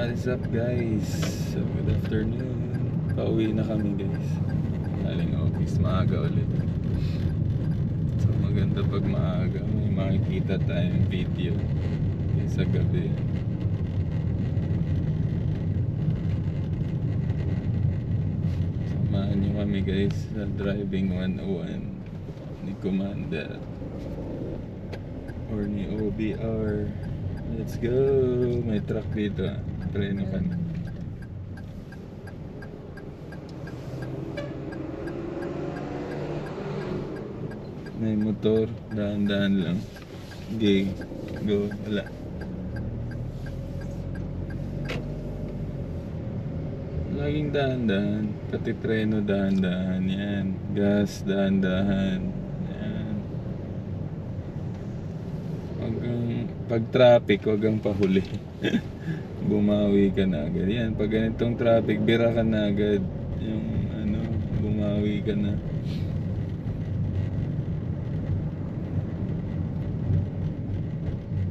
What's up guys? So, good afternoon. Pauwi na kami guys. Galing office, maaga ulit. So maganda pag maaga, may makikita tayong video sa gabi. Samahan nyo kami guys sa Driving 101 ni Commander or ni OBR. Let's go! May truck dito. Preno kami. May motor. Dahan-dahan lang. Okay. Go. Wala. Laging dahan-dahan. Pati preno dahan-dahan. Yan. Gas dahan-dahan. Yan. Pag traffic, wag kang pahuli. Bumawi ka na agad. Yan, pag ganitong traffic, bira ka na agad. Yung bumawi ka na.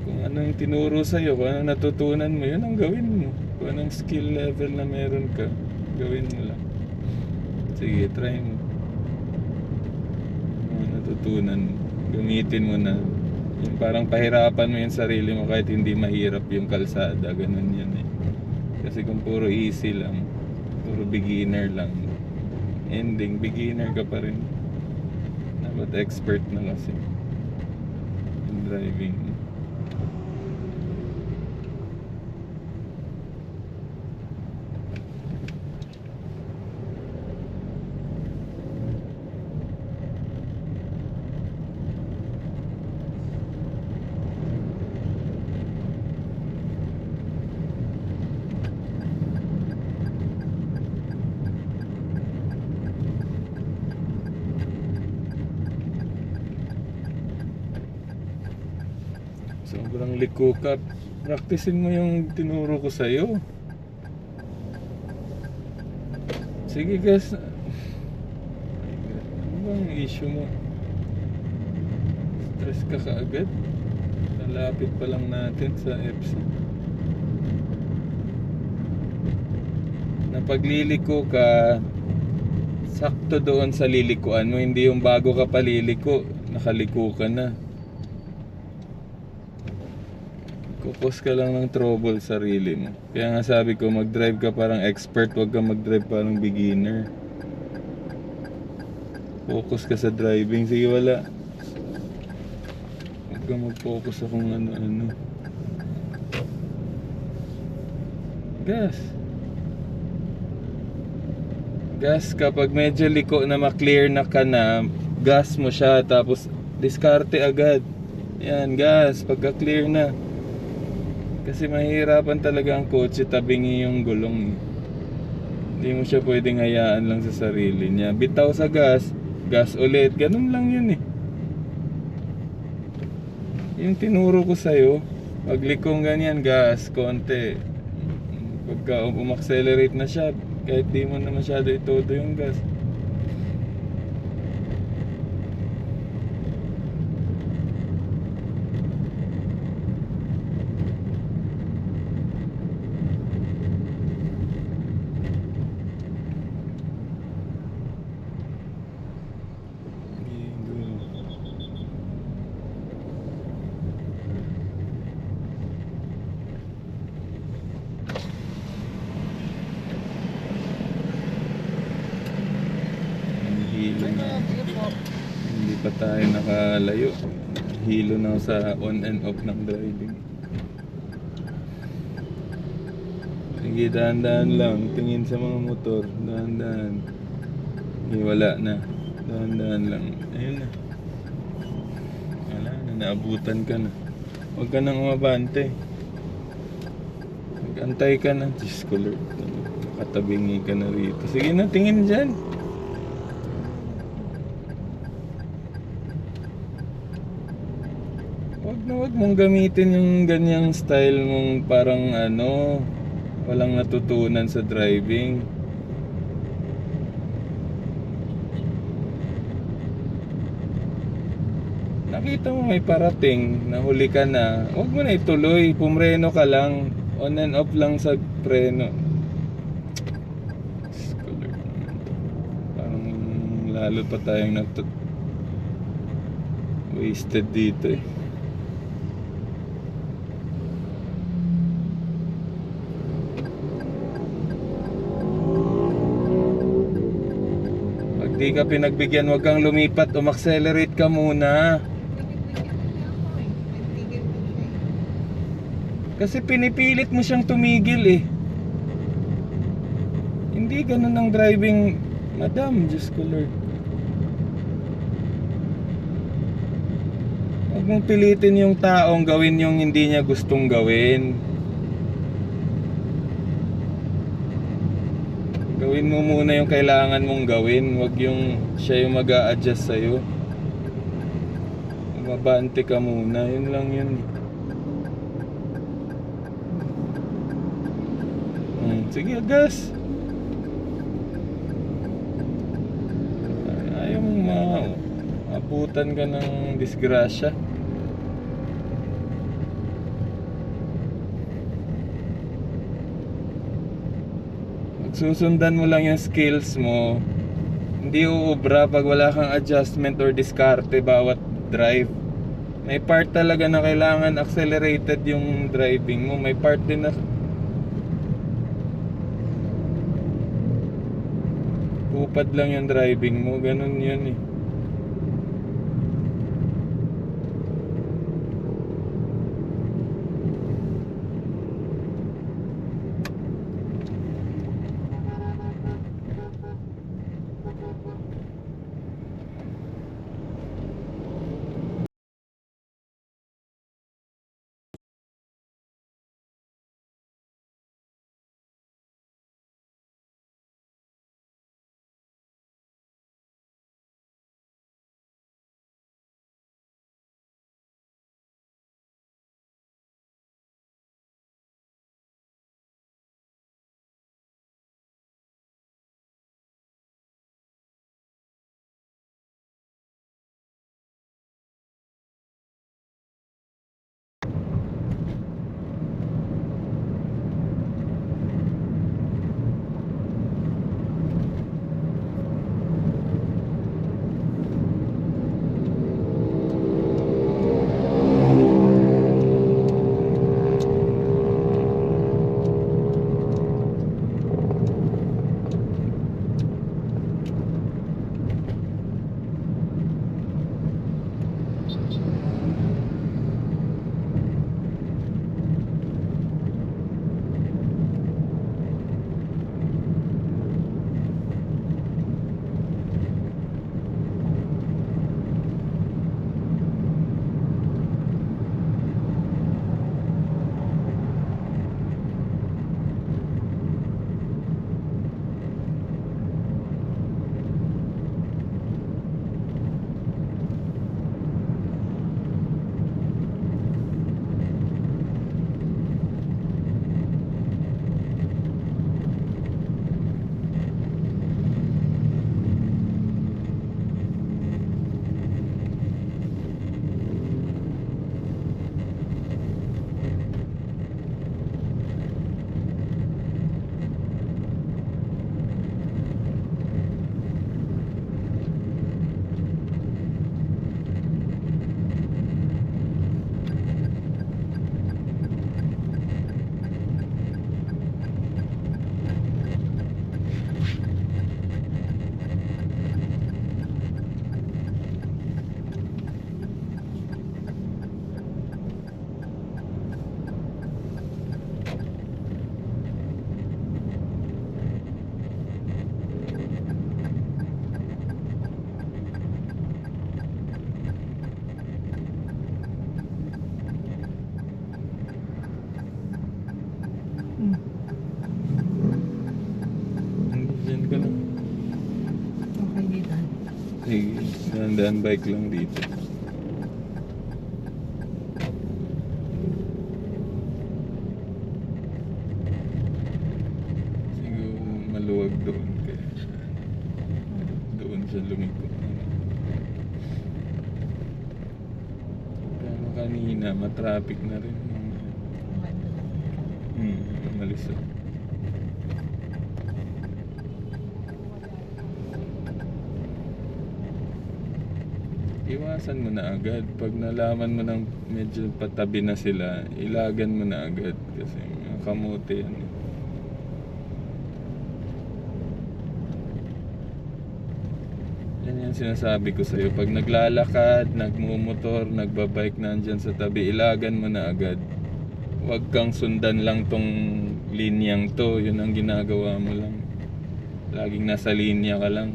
Kung ano yung tinuro sa'yo, kung ano natutunan mo, yun ang gawin mo. Kung anong skill level na meron ka, gawin mo lang. Sige, try mo. Kung ano natutunan mo, gamitin mo na. Yung parang pahirapan mo yung sarili mo kahit hindi mahirap yung kalsada, ganun yun eh. Kasi kung puro easy lang, puro beginner lang, ending beginner ka pa rin. Dapat expert na kasi in driving. Sobrang liko ka. Practicein mo yung tinuro ko sa'yo. Sige guys. Ano bang issue mo? Stress ka kaagad? Nalapit pa lang natin sa EPSA. Na pagliliko ka, sakto doon sa lilikuan mo. Hindi yung bago ka paliliko, nakaliko ka na. Kupos ka lang ng trouble sa sarili mo. Kaya nga sabi ko, mag-drive ka parang expert, wag ka mag-drive parang beginner. Focus ka sa driving. Sige, wala. Wag ka mag-focus sa kung ano-ano. Gas. Gas kapag medyo liko na ma-clear na ka na, gas mo siya tapos diskarte agad. Yan, gas pagka-clear na. Kasi mahihirapan talaga ang kotse tabingi yung gulong. Hindi mo siya pwedeng hayaan lang sa sarili niya. Bitaw sa gas, gas ulit. Ganun lang yun eh. Yung tinuro ko sa'yo, pag likong ganyan, gas, konti. Pagka umaccelerate na siya, kahit di mo na masyado itodo yung gas. Hilo na. Hindi pa tayo nakalayo. Hilo na sa on and off ng driving. Sige, dahan-dahan lang. Tingin sa mga motor. Dahan-dahan. Wala na. Dahan-dahan lang. Ayun na. Wala na. Naabutan ka na. Huwag ka nang umabante. Mag-antay ka na. Diyos ko Lord. Katabingi ka na rito. Sige na, tingin dyan. Huwag mong gamitin yung ganyang style mong parang walang natutunan sa driving. Nakita mo may parating, nahuli ka na, huwag mo na ituloy, pumreno ka lang. On and off lang sa preno. Parang lalo pa tayong wasted dito eh. Pag di ka pinagbigyan, wag kang lumipat, accelerate ka muna. Kasi pinipilit mo siyang tumigil eh. Hindi ganun ang driving, madam. Diyos ko Lord. Huwag mong pilitin yung taong gawin yung hindi niya gustong gawin. Gawin mo muna yung kailangan mong gawin. Huwag yung siya yung mag-a-adjust sa'yo. Mabante ka muna. Yun lang yun. Sige, gas. Ayaw mong maabutan ka ng disgrasya. Susundan mo lang yung skills mo. Hindi uubra pag wala kang adjustment or diskarte bawat drive. May part talaga na kailangan accelerated yung driving mo. May part din na upad lang yung driving mo. Ganun yun eh. Diyan ka lang. Okay dito. Sige, dahan-dahan bike lang dito. Siguro maluwag doon kaya doon siya lumiko. Kaya kanina matraffic na rin. Umalis oh. Iwasan mo na agad. Pag nalaman mo ng medyo patabi na sila, ilagan mo na agad. Kasi mga kamote yan. Yan yung sinasabi ko sa'yo. Pag naglalakad, nagmumotor, nagbabike nandyan sa tabi, ilagan mo na agad. Huwag kang sundan lang tong linyang to. Yun ang ginagawa mo lang. Laging nasa linya ka lang.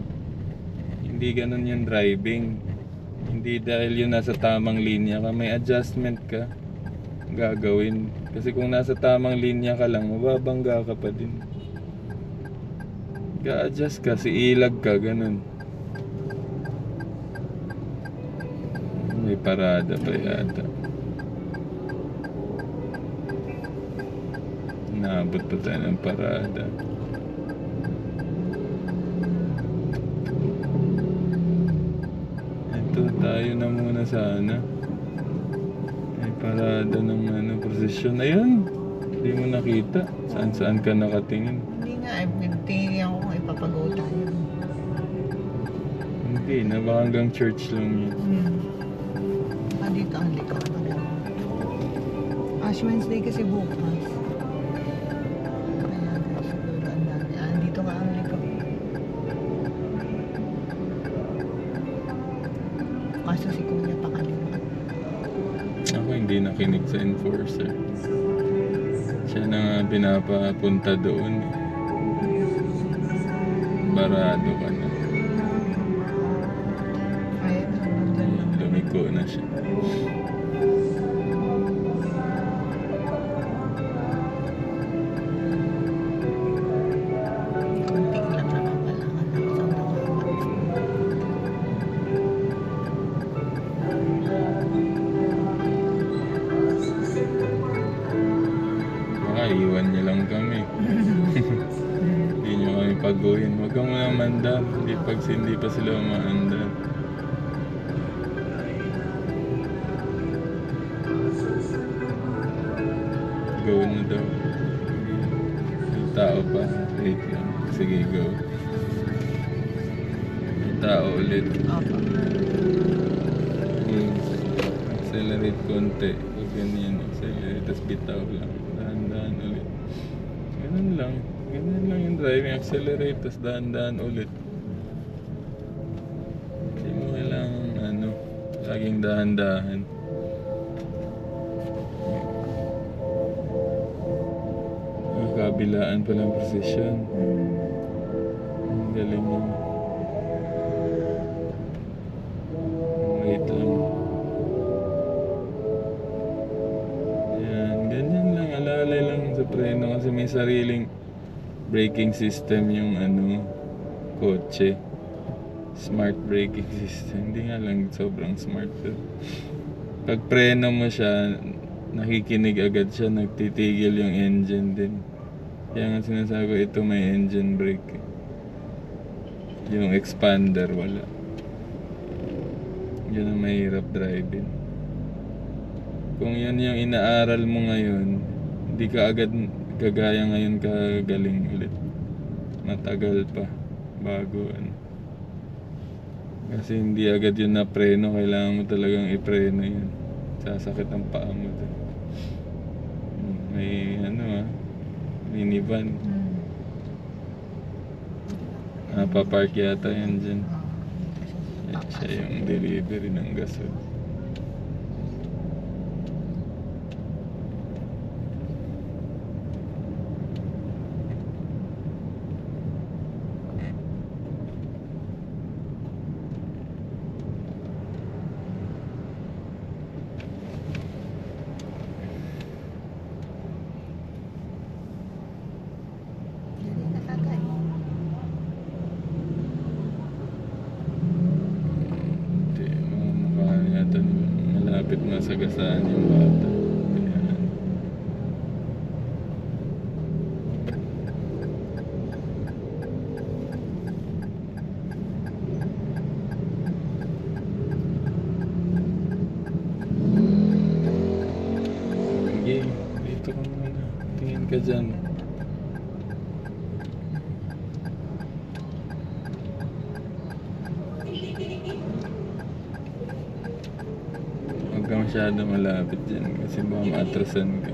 Hindi ganun yung driving. Hindi dahil yun nasa tamang linya ka, may adjustment ka gagawin. Kasi kung nasa tamang linya ka lang, mababangga ka pa din. Ga-adjust ka, ilag ka, ganun. May parada pa yata. Naabot pa tayo ng parada. Ito, tayo na muna sana. May parada ng prosesyon. Ayun, hindi mo nakita. Saan ka nakatingin. Hindi nga, tingin ako kung ipapagaw tayo. Hindi, na baka hanggang church lang yun. Dito ang likod. Ash Wednesday kasi bukas. Kaya siguro ang dami. Dito nga ang likod. Kaso si Kuya pakaliwa. Ako hindi nakinig sa enforcer. Siya na nga pinapapunta doon. Barado ka na. Kaya nandyan lang. Lumiko na siya. Kunti lang naman pala. Isang nakapat. Baka iwan niya lang kami. Hindi niyo kami paguhin. Huwag kang muna mandar. Hindi pa sila umaandar. Go na daw. May tao pa. Wait lang. Sige, go. May tao ulit. Opo. Accelerate konti. Huwag ganyan. Accelerate. Tapos bitaw lang. Dahan-dahan ulit. Ganun lang. Ganun lang yung driving. Accelerate. Tapos dahan-dahan ulit. Hindi mo kailangan laging dahan-dahan. Kabilaan pa ng precision. Ang galing mo. Wait lang. Yan, ganyan lang. Alalay lang sa preno kasi may sariling braking system yung kotse. Smart braking system. Hindi nga lang sobrang smart. Pag preno mo siya, nakikinig agad siya, nagtitigil yung engine din. Kaya nga sinasabi ko, ito may engine brake. Yung expander, wala. Yun ang mahirap driving. Kung yan yung inaaral mo ngayon, hindi ka agad kagaya ngayon kagaling ulit. Matagal pa bago Kasi hindi agad yun na preno, kailangan mo talagang ipreno yun. Sasakit ang paa mo dun. May minivan. Papark yata yan dyan. Siya yung delivery ng gasol. Malapit masagasaan yung bata. Kaya sige, dito ka muna. Tingin ka ka dyan. Huwag ka masyado malapit dyan kasi baka maatrasan ka.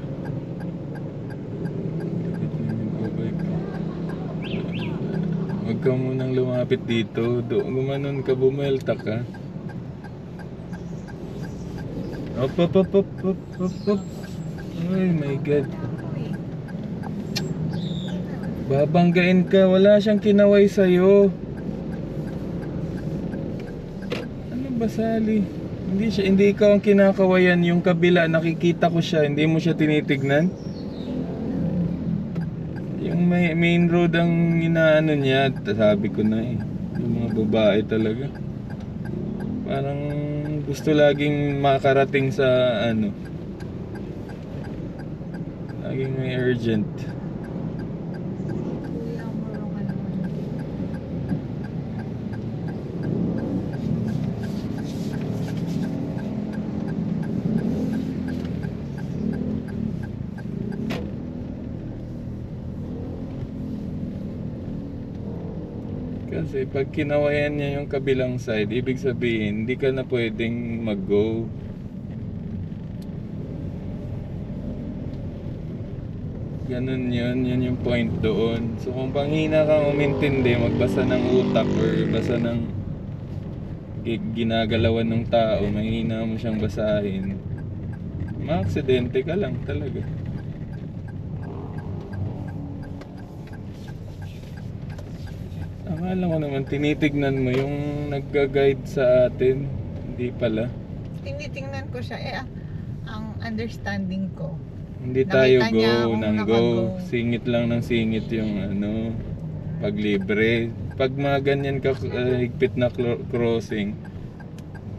Lapit mo yung babay ko. Huwag ka munang lumapit dito. Gumanon ka, bumelta ka. Op, op, op, op, op, op, op. Ay my God. Babanggain ka. Wala siyang kinaway sa'yo. Ano ba, Sally? Hindi ikaw ang kinakawayan. Yung kabila, nakikita ko siya. Hindi mo siya tinitignan? Yung main road ang inaano niya. Sabi ko na eh. Yung mga babae talaga. Parang gusto laging makarating sa ano. Laging may urgent. Kuya, marunong ka naman. Kasi pag kinawayan niya yung kabilang side, ibig sabihin, hindi ka na pwedeng mag-go. Ganun yun yung point doon. So kung panghina kang umintindi, magbasa ng utak or basa ng ginagalawan ng tao, mahina mo siyang basahin, maaksidente ka lang talaga. Akala ko naman tinitignan mo yung nagga-guide sa atin. Hindi pala. Tinitingnan ko siya. Ang understanding ko. Hindi tayo Nakita niya go akong ng go. naka-go. Singit lang ng singit yung ano, pag libre. Pag mga ganyan ka higpit na crossing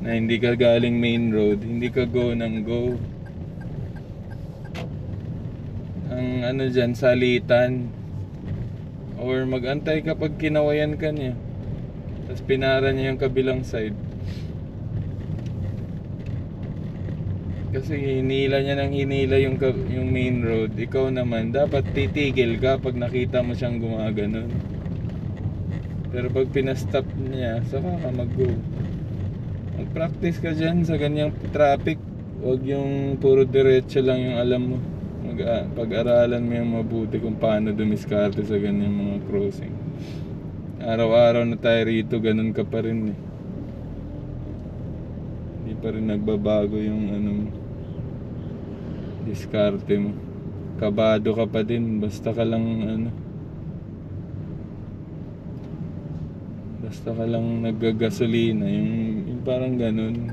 na hindi ka galing main road, hindi ka go ng go. Ang ano dyan, salitan. Or mag-antay kapag kinawayan ka niya. Tapos pinara niya yung kabilang side. Kasi hinila niya ng hinila yung main road. Ikaw naman, dapat titigil ka pag nakita mo siyang gumaganon. Pero pag pinastop niya, saka ka mag-go. Mag-practice ka dyan sa ganyang traffic. Huwag yung puro diretso lang yung alam mo. Pag-aralan mo yung mabuti kung paano dumiskarte sa ganyang mga crossing. Araw-araw na tayo rito, ganun ka pa rin eh. Hindi pa rin nagbabago yung ano mo, diskarte mo. Kabado ka pa din, basta ka lang ano, basta ka lang naggagasolina, yung parang ganun.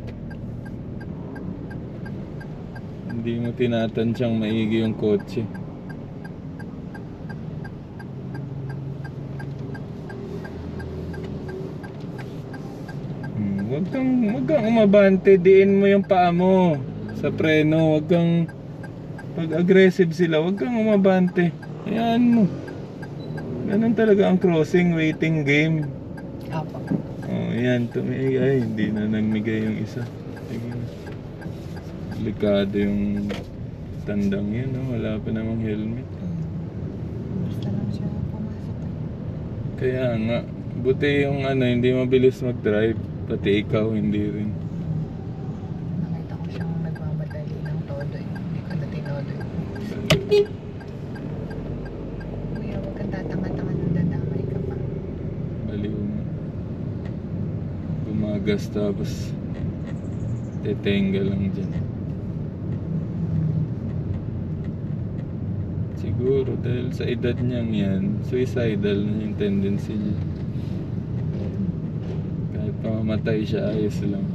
Hindi mo tinatantsyang maigi yung kotse. Wag kang umabante, diin mo yung paa mo sa preno. Wag kang, pag aggressive sila, wag kang umabante. Ayan mo. Ganun talaga ang crossing, waiting game. Apo. Oh, yan, ay, hindi na nagmigay yung isa. Sige na. Delikado yung tandang yan, no? Wala pa namang helmet. Basta lang siya pumasok. Kaya nga, buti yung ano, hindi mabilis mag-drive. Pati ikaw, hindi rin. Nakita ko siyang nagmamadali ng todo eh. Hindi ko na tinodo eh. Kuya, huwag kang tatanga-tanga nang dadamay ka pa. Baliw mo. Bumagas tapos tetenga lang dyan. Siguro dahil sa edad niyang yan, suicidal na yung tendency niya. Kahit pamamatay siya, ayos lang.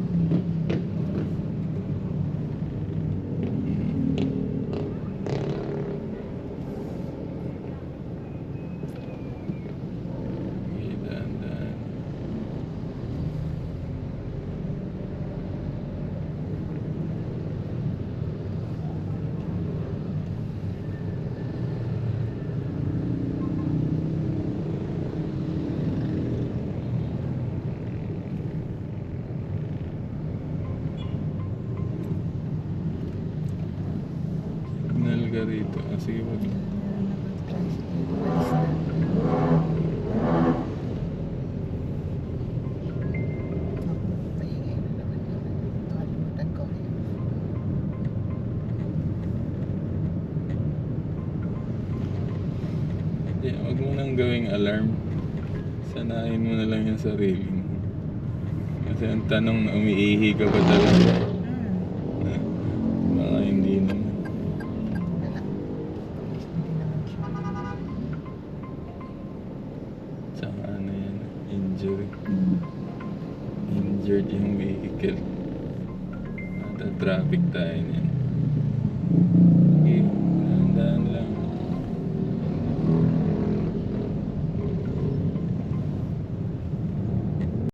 Okay, dahan-dahan. Signal ka rito. Ah, sige, wag. mong gawing alarm. Sanayin mo na lang yung sarili mo. Kasi ang tanong na umiihi ka ba talaga? Baka hindi naman. Wala. Hindi naman siya. Tsaka ano yan, injury. Injured yung vehicle. Nata-traffic tayo niyan.